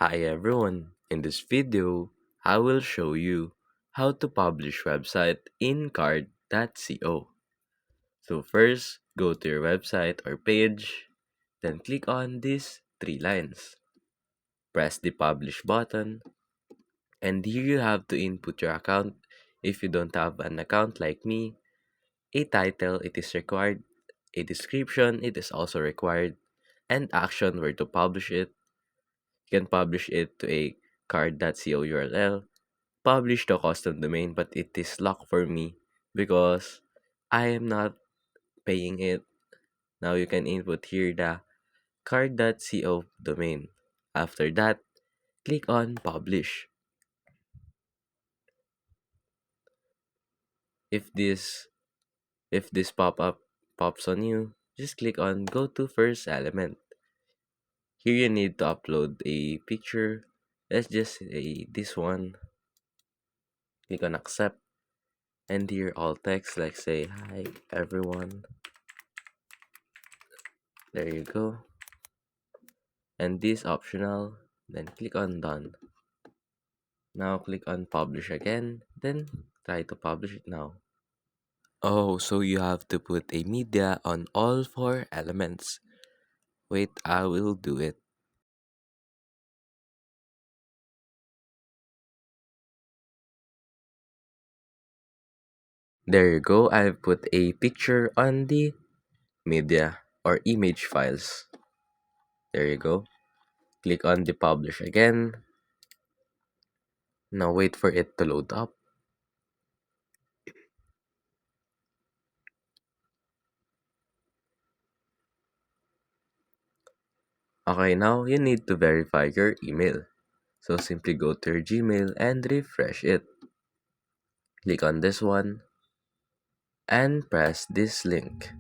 Hi everyone, in this video, I will show you how to publish website in card.co. So first, go to your website or page, then click on these three lines. Press the publish button, and here you have to input your account. If you don't have an account like me, a title it is required, a description it is also required, and action where to publish it. You can publish it to a card.co URL, publish the custom domain, but it is locked for me because I am not paying it. Now you can input here the card.co domain. After that, click on publish. If this if this pop-up pops on you, just click on go to first element. Here you need to upload a picture. Let's just say this one. Click on accept, and here all text like say hi everyone. There you go. And this optional, then click on done. Now click on publish again, then try to publish it now. Oh, so you have to put a media on all four elements. Wait, I will do it. There you go, I've put a picture on the media or image files. There you go. Click on the publish again. Now wait for it to load up. Okay, now you need to verify your email. So simply go to your Gmail and refresh it. Click on this one and press this link.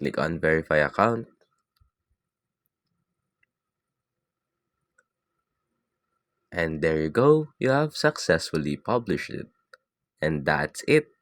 Click on verify account, and there you go, you have successfully published it. And that's it.